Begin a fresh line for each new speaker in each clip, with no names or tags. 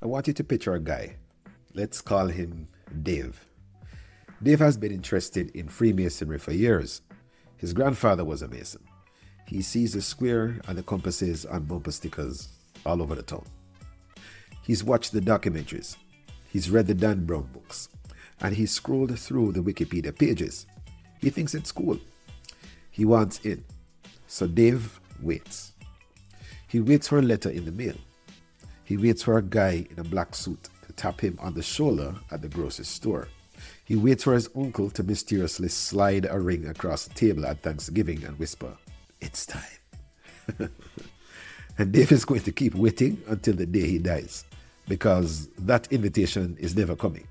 I want you to picture a guy. Let's call him Dave. Dave has been interested in Freemasonry for years. His grandfather was a Mason. He sees the square and the compasses on bumper stickers all over the town. He's watched the documentaries. He's read the Dan Brown books. And he's scrolled through the Wikipedia pages. He thinks it's cool. He wants in. So Dave waits. He waits for a letter in the mail. He waits for a guy in a black suit to tap him on the shoulder at the grocery store. He waits for his uncle to mysteriously slide a ring across the table at Thanksgiving and whisper, "It's time." And Dave is going to keep waiting until the day he dies, because that invitation is never coming.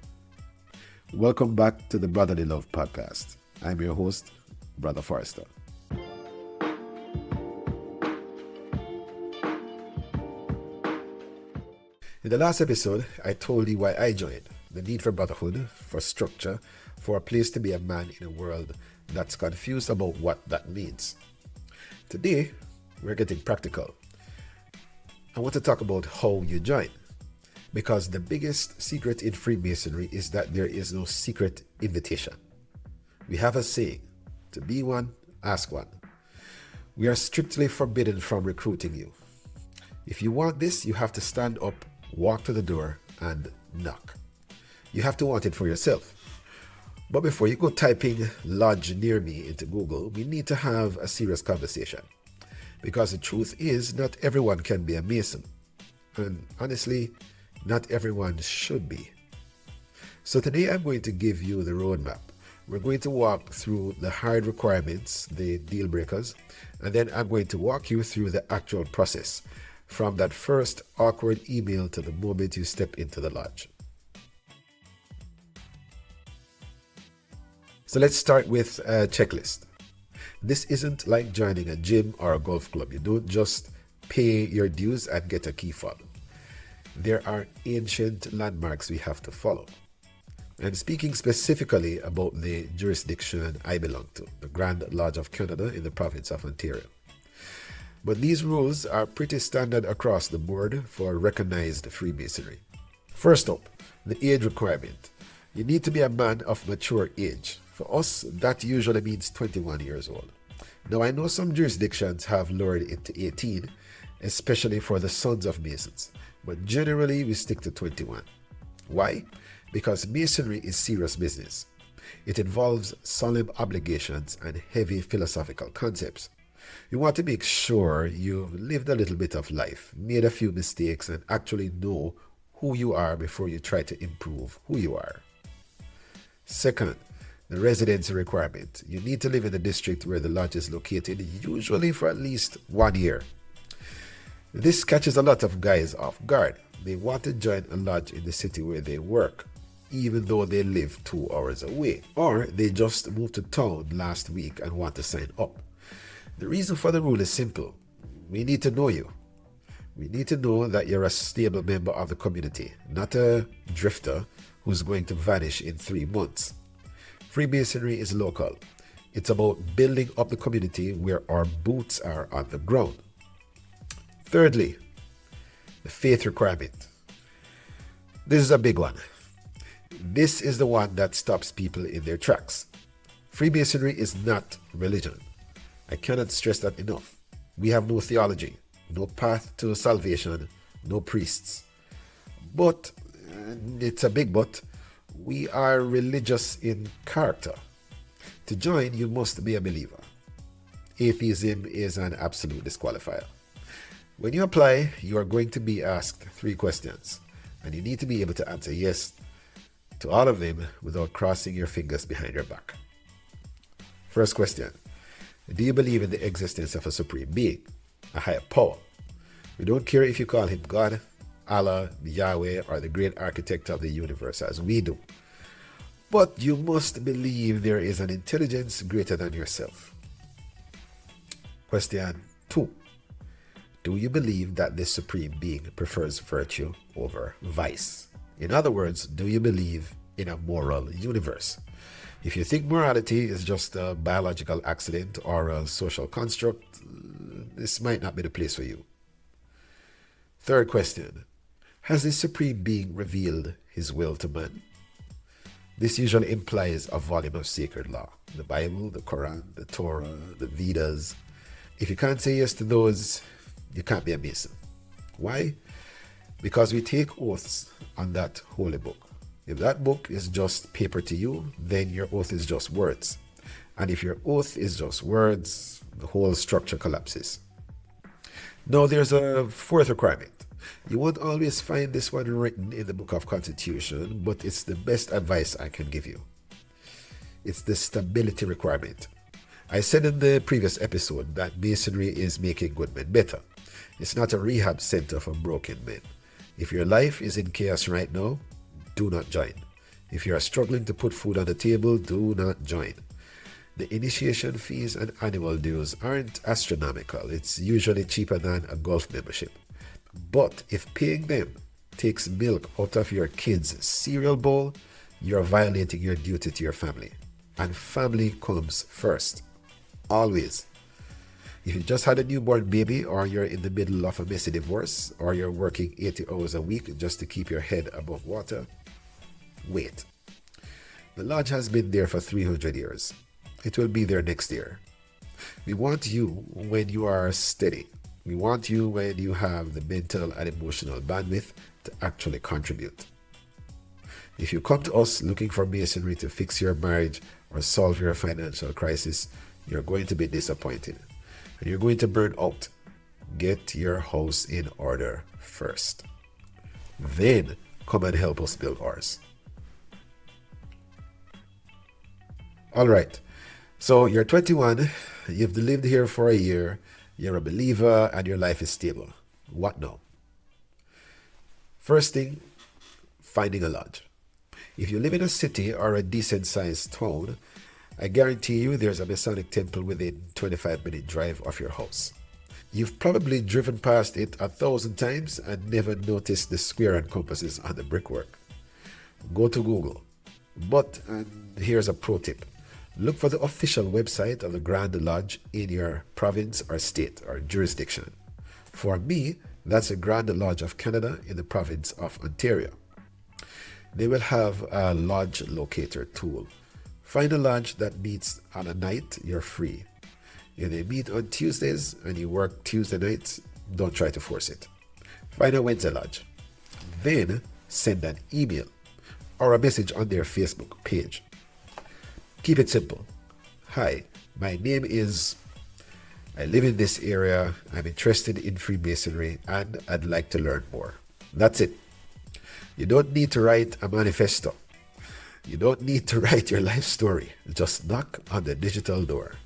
Welcome back to the Brotherly Love Podcast. I'm your host, Brother Forrester. In the last episode, I told you why I joined. The need for brotherhood, for structure, for a place to be a man in a world that's confused about what that means. Today, we're getting practical. I want to talk about how you join. Because the biggest secret in Freemasonry is that there is no secret invitation. We have a saying, to be one, ask one. We are strictly forbidden from recruiting you. If you want this, you have to stand up, walk to the door, and knock. You have to want it for yourself. But before you go typing lodge near me into Google, we need to have a serious conversation. Because the truth is, not everyone can be a Mason. And honestly, not everyone should be. So today I'm going to give you the roadmap. We're going to walk through the hard requirements, the deal breakers, and then I'm going to walk you through the actual process from that first awkward email to the moment you step into the lodge. So let's start with a checklist. This isn't like joining a gym or a golf club. You don't just pay your dues and get a key fob. There are ancient landmarks we have to follow. And speaking specifically about the jurisdiction I belong to, the Grand Lodge of Canada in the province of Ontario. But these rules are pretty standard across the board for recognized Freemasonry. First up, the age requirement. You need to be a man of mature age. For us, that usually means 21 years old. Now, I know some jurisdictions have lowered it to 18, especially for the sons of Masons. But generally, we stick to 21. Why? Because Masonry is serious business. It involves solemn obligations and heavy philosophical concepts. You want to make sure you've lived a little bit of life, made a few mistakes, and actually know who you are before you try to improve who you are. Second, the residency requirement. You need to live in the district where the lodge is located, usually for at least 1 year. This catches a lot of guys off guard. They want to join a lodge in the city where they work, even though they live 2 hours away. Or they just moved to town last week and want to sign up. The reason for the rule is simple. We need to know you. We need to know that you're a stable member of the community, not a drifter who's going to vanish in 3 months. Freemasonry is local. It's about building up the community where our boots are on the ground. Thirdly, the faith requirement. This is a big one. This is the one that stops people in their tracks. Freemasonry is not religion. I cannot stress that enough. We have no theology, no path to salvation, no priests. But, it's a big but, we are religious in character. To join, you must be a believer. Atheism is an absolute disqualifier. When you apply, you are going to be asked 3 questions, and you need to be able to answer yes to all of them without crossing your fingers behind your back. First question, do you believe in the existence of a supreme being, a higher power? We don't care if you call him God, Allah, Yahweh, or the great architect of the universe as we do. But you must believe there is an intelligence greater than yourself. Question 2. Do you believe that this supreme being prefers virtue over vice? In other words, do you believe in a moral universe? If you think morality is just a biological accident or a social construct, this might not be the place for you. Third question. Has the Supreme Being revealed his will to man? This usually implies a volume of sacred law, the Bible, the Quran, the Torah, the Vedas. If you can't say yes to those, you can't be a Mason. Why? Because we take oaths on that holy book. If that book is just paper to you, then your oath is just words. And if your oath is just words, the whole structure collapses. Now there's a fourth requirement. You won't always find this one written in the Book of Constitution, but it's the best advice I can give you. It's the stability requirement. I said in the previous episode that Masonry is making good men better. It's not a rehab center for broken men. If your life is in chaos right now, do not join. If you are struggling to put food on the table, do not join. The initiation fees and annual dues aren't astronomical. It's usually cheaper than a golf membership. But if paying them takes milk out of your kid's cereal bowl, you're violating your duty to your family. And family comes first. Always. If you just had a newborn baby, or you're in the middle of a messy divorce, or you're working 80 hours a week just to keep your head above water, wait. The lodge has been there for 300 years. It will be there next year. We want you when you are steady. We want you when you have the mental and emotional bandwidth to actually contribute. If you come to us looking for Masonry to fix your marriage or solve your financial crisis, you're going to be disappointed. And you're going to burn out. Get your house in order first. Then come and help us build ours. All right. So you're 21, you've lived here for a year, you're a believer, and your life is stable. What now? First thing, finding a lodge. If you live in a city or a decent-sized town, I guarantee you there's a Masonic temple within 25-minute drive of your house. You've probably driven past it 1,000 times and never noticed the square and compasses on the brickwork. Go to Google. But, and here's a pro tip. Look for the official website of the Grand Lodge in your province or state or jurisdiction. For me, that's the Grand Lodge of Canada in the province of Ontario. They will have a lodge locator tool. Find a lodge that meets on a night you're free. If they meet on Tuesdays and you work Tuesday nights, don't try to force it. Find a Wednesday lodge. Then send an email or a message on their Facebook page. Keep it simple. Hi, my name is, I live in this area, I'm interested in Freemasonry, and I'd like to learn more. That's it. You don't need to write a manifesto. You don't need to write your life story. Just knock on the digital door.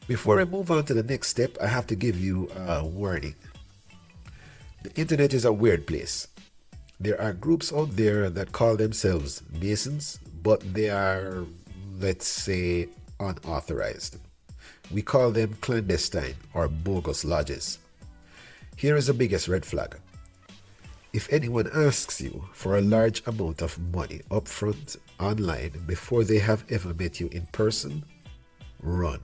Before I move on to the next step, I have to give you a warning. The internet is a weird place. There are groups out there that call themselves Masons, but they are, let's say, unauthorized. We call them clandestine or bogus lodges. Here is the biggest red flag. If anyone asks you for a large amount of money upfront online before they have ever met you in person, run.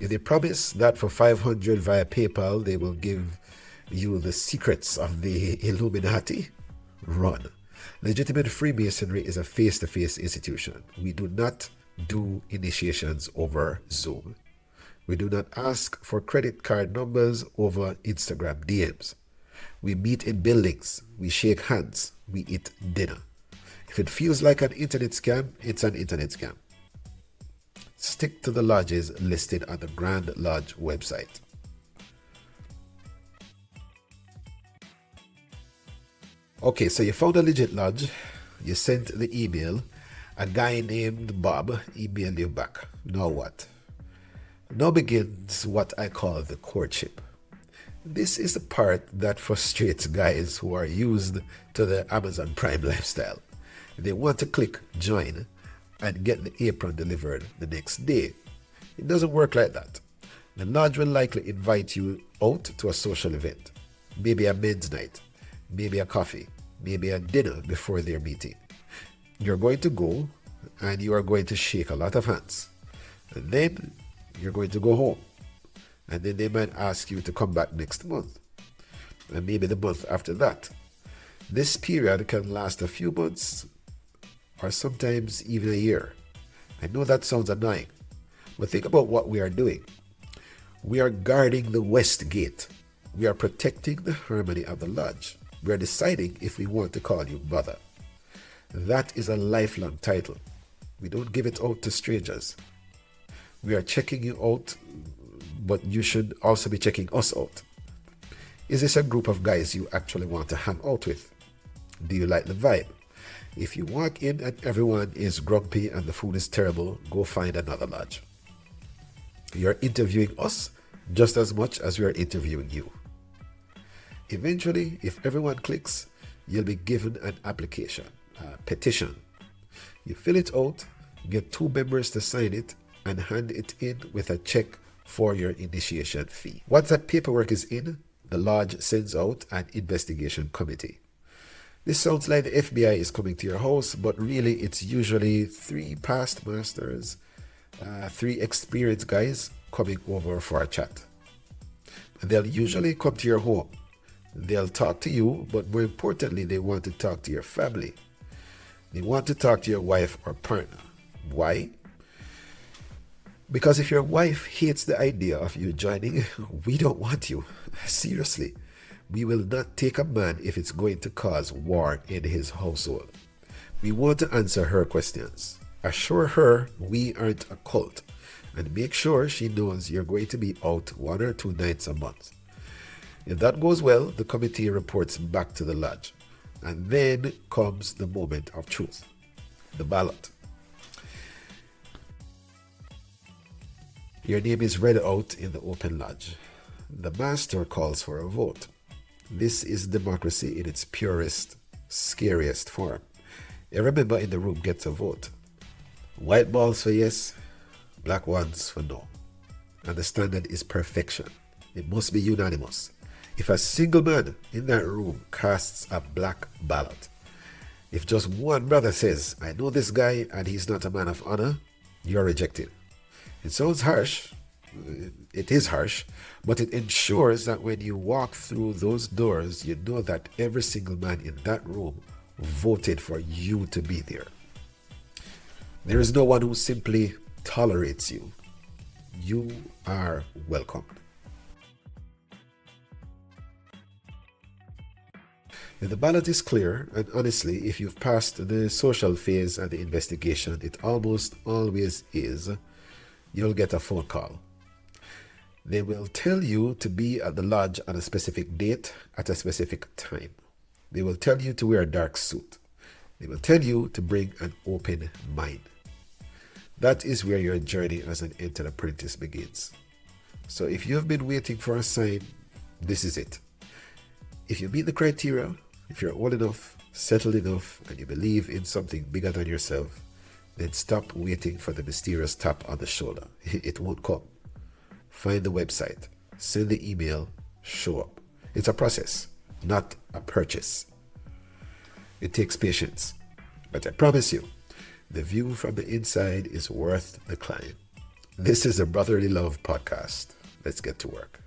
If they promise that for $500 via PayPal they will give you the secrets of the Illuminati, run. Legitimate Freemasonry is a face-to-face institution. We do not do initiations over Zoom. We do not ask for credit card numbers over Instagram DMs. We meet in buildings, we shake hands, we eat dinner. If it feels like an internet scam, it's an internet scam. Stick to the lodges listed on the Grand Lodge website. Okay, so you found a legit lodge, you sent the email, a guy named Bob emailed you back. Now what? Now begins what I call the courtship. This is the part that frustrates guys who are used to the Amazon Prime lifestyle. They want to click join and get the apron delivered the next day. It doesn't work like that. The lodge will likely invite you out to a social event, maybe a men's night, maybe a coffee, maybe a dinner before their meeting. You're going to go and you are going to shake a lot of hands. And then you're going to go home. And then they might ask you to come back next month, and maybe the month after that. This period can last a few months or sometimes even a year. I know that sounds annoying, but think about what we are doing. We are guarding the west gate. We are protecting the harmony of the lodge. We are deciding if we want to call you brother. That is a lifelong title. We don't give it out to strangers. We are checking you out, but you should also be checking us out. Is this a group of guys you actually want to hang out with? Do you like the vibe? If you walk in and everyone is grumpy and the food is terrible, go find another lodge. You're interviewing us just as much as we are interviewing you. Eventually, if everyone clicks, you'll be given an application, a petition. You fill it out, get 2 members to sign it, and hand it in with a check for your initiation fee. Once that paperwork is in, the lodge sends out an investigation committee. This sounds like the FBI is coming to your house, but really it's usually 3 past masters, 3 experienced guys coming over for a chat. And they'll usually come to your home. They'll talk to you, but more importantly, they want to talk to your family. They want to talk to your wife or partner. Why? Because if your wife hates the idea of you joining, we don't want you. Seriously. We will not take a man if it's going to cause war in his household. We want to answer her questions. Assure her we aren't a cult, and make sure she knows you're going to be out 1 or 2 nights a month. If that goes well, the committee reports back to the lodge. And then comes the moment of truth, the ballot. Your name is read out in the open lodge. The master calls for a vote. This is democracy in its purest, scariest form. Every member in the room gets a vote. White balls for yes, black ones for no. And the standard is perfection. It must be unanimous. If a single man in that room casts a black ballot, if just one brother says, I know this guy and he's not a man of honor, you're rejected. It sounds harsh. It is harsh, but it ensures that when you walk through those doors, you know that every single man in that room voted for you to be there. There is no one who simply tolerates you. You are welcomed. If the ballot is clear, and honestly, if you've passed the social phase and the investigation, it almost always is, you'll get a phone call. They will tell you to be at the lodge on a specific date at a specific time. They will tell you to wear a dark suit. They will tell you to bring an open mind. That is where your journey as an entered apprentice begins. So if you have been waiting for a sign, this is it. If you meet the criteria, if you're old enough, settled enough, and you believe in something bigger than yourself, then stop waiting for the mysterious tap on the shoulder. It won't come. Find the website, send the email, show up. It's a process, not a purchase. It takes patience, but I promise you, the view from the inside is worth the climb. This is a Brotherly Love podcast. Let's get to work.